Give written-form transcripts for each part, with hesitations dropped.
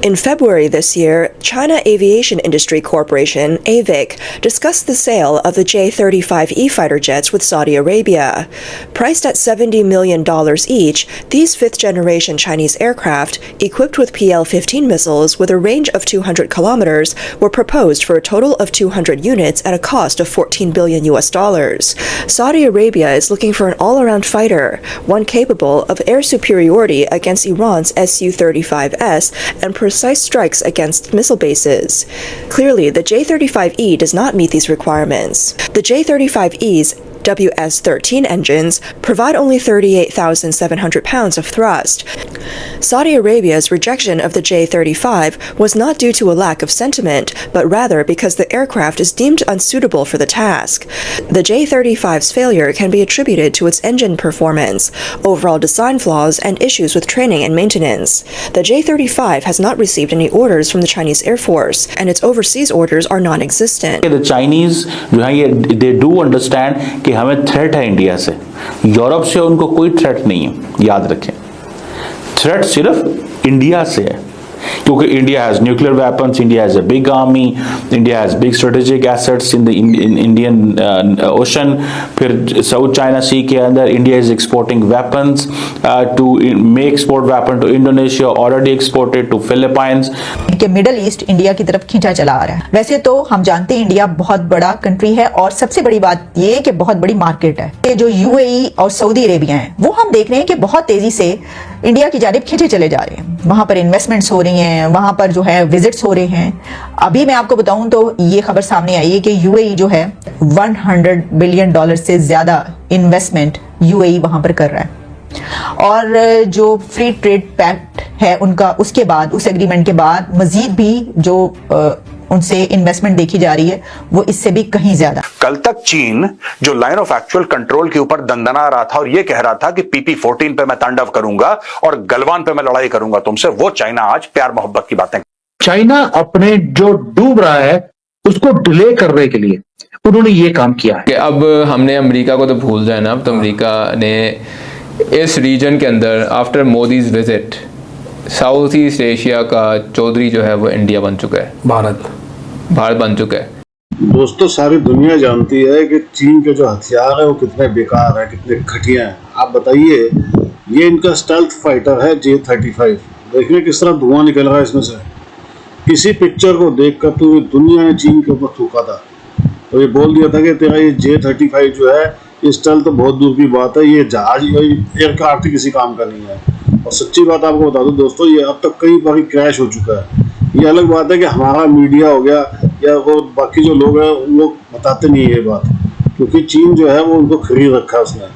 In February this year, China Aviation Industry Corporation, AVIC, discussed the sale of the J-35E fighter jets with Saudi Arabia. Priced at $70 million each, these fifth-generation Chinese aircraft, equipped with PL-15 missiles with a range of 200 kilometers, were proposed for a total of 200 units at a cost of $14 billion. Saudi Arabia is looking for an all-around fighter, one capable of air superiority against Iran's Su-35S and precise strikes against missile bases. Clearly, the J-35E does not meet these requirements. The J-35E's WS-13 engines provide only 38,700 pounds of thrust. Saudi Arabia's rejection of the J-35 was not due to a lack of sentiment, but rather because the aircraft is deemed unsuitable for the task. The J-35's failure can be attributed to its engine performance, overall design flaws, and issues with training and maintenance. The J-35 has not received any orders from the Chinese Air Force, and its overseas orders are non-existent. The Chinese, they do understand कि हमें threat है India से, Europe से उनको कोई threat नहीं है, याद रखें। थ्रेट सिर्फ इंडिया से है, क्योंकि India has nuclear weapons, India has a big army, India has big strategic assets in the Indian Ocean. फिर साउथ चाइना सी के अंदर India is exporting weapons to make export weapon to Indonesia, already exported to Philippines. कि Middle East India की तरफ खींचा चला आ रहा है। वैसे तो हम जानते हैं इंडिया बहुत बड़ा कंट्री है और सबसे बड़ी बात ये कि बहुत बड़ी मार्केट है। ये जो यूएई और सऊदी अरेबिया है वो हम देख रहे हैं कि बहुत तेजी से इंडिया की जानिब खींचे चले जा रहे हैं। वहां पर इन्वेस्टमेंट्स हो रही हैं, वहां पर जो है विजिट्स हो रहे हैं। अभी मैं आपको बताऊं तो ये खबर सामने आई है कि यूएई जो है $100 बिलियन से ज्यादा इन्वेस्टमेंट यूएई वहां पर कर रहा है। और जो फ्री ट्रेड पैक्ट है उनका, उसके बाद, उस एग्रीमेंट के बाद मजीद भी जो उनसे इन्वेस्टमेंट देखी जा रही है वो इससे भी कहीं ज्यादा। कल तक चीन जो लाइन ऑफ एक्चुअल कंट्रोल के ऊपर दंदना रहा था और ये कह रहा था कि PP-14 पे मैं तांडव करूंगा और गलवान पे मैं लड़ाई करूंगा तुमसे, वो चाइना आज प्यार मोहब्बत की बातें। चाइना अपने जो डूब रहा है उसको डिले करने के लिए उन्होंने ये काम किया है। अब हमने अमेरिका को तो भूल जाए ना, अब तो अमेरिका ने इस रीजन के अंदर after Modi's visit south east Asia का चौधरी जो है वो इंडिया बन चुका है, भारत बन चुका है। दोस्तों, सारी दुनिया जानती है कि चीन के जो हथियार है वो कितने बेकार है, कितने घटिया हैं। आप बताइए, ये इनका स्टेल्थ फाइटर है J-35। देखिए किस तरह धुआं निकल रहा है इसमें से। किसी पिक्चर को देखकर पूरी दुनिया ने चीन के ऊपर थूका था और ये बोल दिया था कि तेरा ये J-35 जो है ये स्टेल्थ तो बहुत दूर की बात है, ये जहाज एयरक्राफ्ट किसी काम का नहीं है। और सच्ची बात आपको बता दूं दोस्तों, ये अब तक कई बार क्रैश हो चुका है। ये अलग बात है कि हमारा मीडिया हो गया या वो बाकी जो लोग हैं वो बताते नहीं है ये बात, क्योंकि चीन जो है वो उनको खरीद रखा है उसने,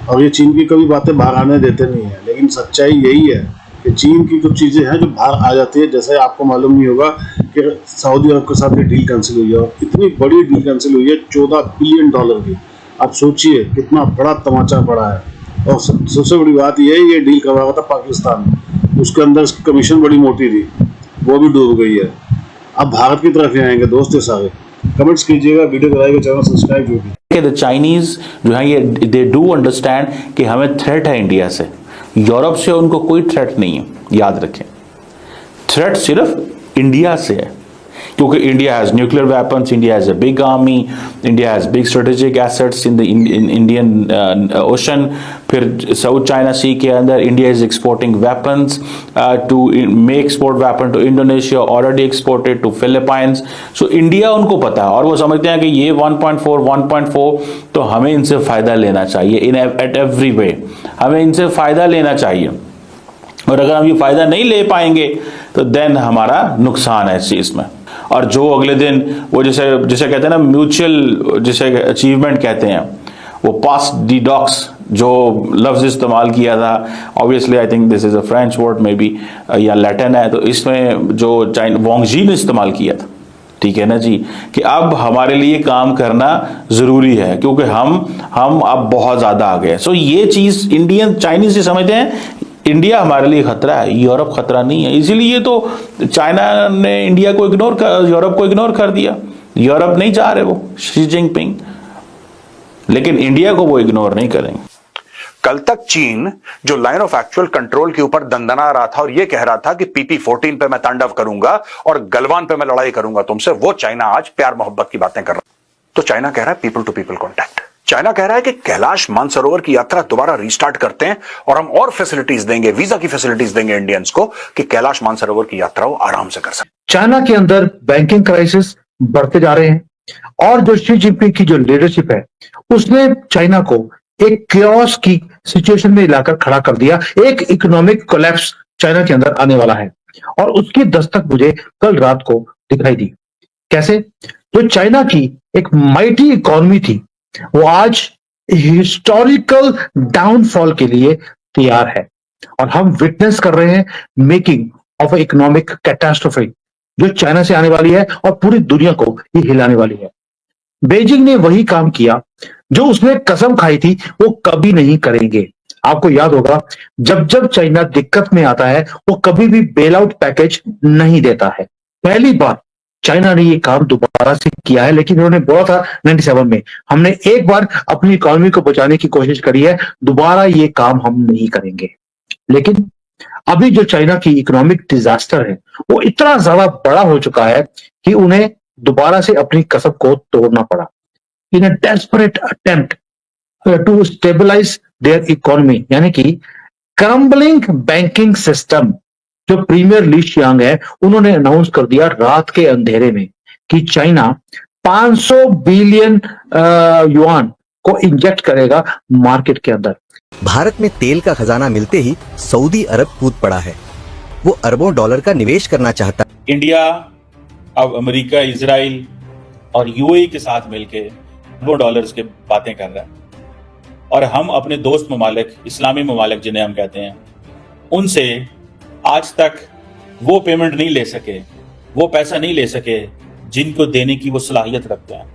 और ये चीन की कभी बातें बाहर आने देते नहीं है। लेकिन सच्चाई यही है कि चीन की कुछ चीज़ें हैं जो बाहर आ जाती है। जैसे आपको मालूम नहीं होगा कि सऊदी अरब के साथ ये डील कैंसिल हुई है, और इतनी बड़ी डील कैंसिल हुई है $14 बिलियन की। आप सोचिए कितना बड़ा तमाचा पड़ा है। और सबसे बड़ी बात यह है, ये डील करवा रहा था पाकिस्तान, उसके अंदर कमीशन बड़ी मोटी थी, वो भी डूब गई है। अब भारत की तरफ ही आएंगे दोस्त ये सारे। कमेंट्स कीजिएगा, वीडियो को लाइक, चैनल सब्सक्राइब जो भी। द चाइनीज जो है ये दे डू अंडरस्टैंड कि हमें थ्रेट है इंडिया से, यूरोप से उनको कोई थ्रेट नहीं है, याद रखें। थ्रेट सिर्फ इंडिया से है, क्योंकि India has nuclear weapons, India has a big army, India has big strategic assets in the Indian Ocean. फिर साउथ चाइना सी के अंदर India is exporting weapons to make export weapon to Indonesia, already exported to Philippines. So India उनको पता है और वो समझते हैं कि ये 1.4 तो हमें इनसे फायदा लेना चाहिए इन एट एवरी वे, हमें इनसे फायदा लेना चाहिए। और अगर हम ये फायदा नहीं ले पाएंगे तो देन हमारा नुकसान है इस चीज में। और जो अगले दिन वो जिसे कहते हैं ना म्यूचुअल, जिसे अचीवमेंट कहते हैं, वो पास डी डॉक्स जो लफ्ज इस्तेमाल किया था, obviously I think this is a French word may be या लैटिन है, तो इसमें जो वोंगजी ने इस्तेमाल किया था, ठीक है ना जी, कि अब हमारे लिए काम करना जरूरी है क्योंकि हम अब बहुत ज्यादा आ गए। सो ये चीज इंडियन चाइनीज से समझते हैं इंडिया हमारे लिए खतरा है, यूरोप खतरा नहीं है। इसीलिए तो चाइना ने इंडिया को यूरोप को इग्नोर कर दिया। यूरोप नहीं चाह रहे वो शी जिनपिंग, लेकिन इंडिया को वो इग्नोर नहीं करेंगे। कल तक चीन जो लाइन ऑफ एक्चुअल कंट्रोल के ऊपर दंदना रहा था और यह कह रहा था कि PP-14 पे मैं तांडव करूंगा और गलवान पे मैं लड़ाई करूंगा तुमसे, वो चाइना आज प्यार मोहब्बत की बातें कर रहा है। तो चाइना कह रहा है people to people contact. China कह रहा है कि कैलाश मानसरोवर की यात्रा दोबारा रिस्टार्ट करते हैं और हम और फैसिलिटीज देंगे, वीजा की फैसिलिटीज देंगे इंडियंस को कि कैलाश मानसरोवर की यात्रा वो आराम से कर सके। चाइना के अंदर बैंकिंग क्राइसिस बढ़ते जा रहे हैं और जो शी जिनपिंग की जो लीडरशिप है उसने चाइना को एक क्योस की सिचुएशन में लाकर खड़ा कर दिया। एक इकोनॉमिक कोलैप्स चाइना के अंदर आने वाला है और उसकी दस्तक मुझे कल रात को दिखाई दी। कैसे? जो चाइना की एक माइटी इकोनॉमी थी वो आज हिस्टोरिकल डाउनफॉल के लिए तैयार है और हम विटनेस कर रहे हैं मेकिंग ऑफ इकोनॉमिक कैटास्ट्रोफी जो चाइना से आने वाली है और पूरी दुनिया को ये हिलाने वाली है। बीजिंग ने वही काम किया जो उसने कसम खाई थी वो कभी नहीं करेंगे। आपको याद होगा जब जब चाइना दिक्कत में आता है वो कभी भी बेल आउट पैकेज नहीं देता है। पहली बार चाइना ने ये काम दोबारा से किया है, लेकिन उन्होंने बोला था 97 में हमने एक बार अपनी इकोनॉमी को बचाने की कोशिश करी है, दोबारा ये काम हम नहीं करेंगे। लेकिन अभी जो चाइना की इकोनॉमिक डिजास्टर है वो इतना ज्यादा बड़ा हो चुका है कि उन्हें दोबारा से अपनी कसम को तोड़ना पड़ा। In a desperate attempt to stabilize their economy, यानी कि क्रम्बलिंग बैंकिंग सिस्टम, जो प्रीमियर ली शियांग है उन्होंने अनाउंस कर दिया रात के अंधेरे में कि चाइना 500 बिलियन युआन को इंजेक्ट करेगा मार्केट के अंदर। भारत में तेल का खजाना मिलते ही सऊदी अरब कूद पड़ा है। वो अरबों डॉलर का निवेश करना चाहता है। इंडिया अब अमेरिका, इजराइल और यूएई के साथ मिलकर अरबों डॉलर्स के बातें कर रहा है और हम अपने दोस्त ममालिक, इस्लामी ममालिक जिन्हें हम कहते हैं, उनसे आज तक वो पेमेंट नहीं ले सके, वो पैसा नहीं ले सके जिनको देने की वो सलाहियत रखते हैं।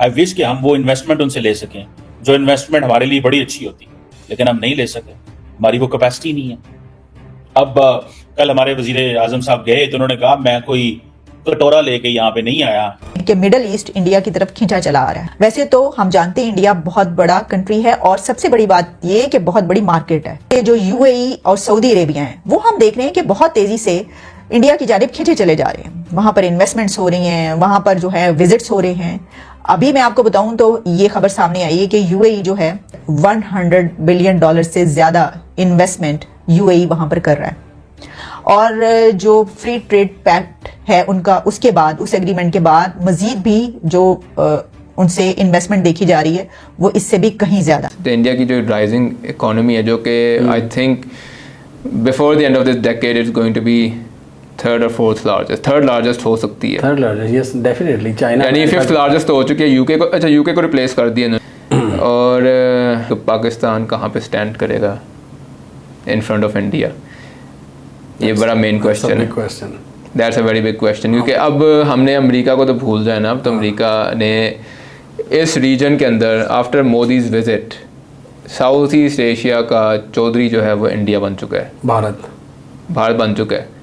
आई विश कि हम वो इन्वेस्टमेंट उनसे ले सकें जो इन्वेस्टमेंट हमारे लिए बड़ी अच्छी होती, लेकिन हम नहीं ले सके, हमारी वो कैपेसिटी नहीं है। अब कल हमारे वजीर आजम साहब गए तो उन्होंने कहा मैं कोई कटोरा लेके यहाँ पे नहीं आया कि मिडल ईस्ट इंडिया की तरफ खींचा चला आ रहा है। वैसे तो हम जानते हैं इंडिया बहुत बड़ा कंट्री है और सबसे बड़ी बात ये कि बहुत बड़ी मार्केट है। ये जो यूएई और सऊदी अरेबिया है वो हम देख रहे हैं कि बहुत तेजी से इंडिया की जानिब खींचे चले जा रहे हैं। वहां पर इन्वेस्टमेंट्स हो रही हैं, वहां पर जो है विजिट्स हो रहे हैं। अभी मैं आपको बताऊं तो ये खबर सामने आई है कि यूएई जो है 100 बिलियन डॉलर से ज्यादा इन्वेस्टमेंट यूएई वहां पर कर रहा है और जो फ्री ट्रेड पैक्ट है उनका, उसके बाद उस एग्रीमेंट के बाद मजीद भी जो उनसे इन्वेस्टमेंट देखी जा रही है वो इससे भी कहीं ज्यादा। तो इंडिया की जो राइजिंग इकोनॉमी है जो कि I think before the end of this decade is going to be third और फोर्थ लार्जेस्ट, थर्ड लार्जेस्ट हो सकती है। Third largest, yes definitely. China यानी फिफ्थ लार्जेस्ट तो हो चुकी है यूके को। अच्छा, यूके को रिप्लेस कर दिया इन्होंने। और तो पाकिस्तान कहाँ पे स्टैंड करेगा इन फ्रंट ऑफ इंडिया, ये बड़ा मेन क्वेश्चन है। That's a very big question, क्योंकि अब हमने अमेरिका को तो भूल जाए ना। अब तो अमेरिका ने इस रीजन के अंदर after Modi's visit south east Asia का चौधरी जो है वो इंडिया बन चुका है, भारत बन चुका है।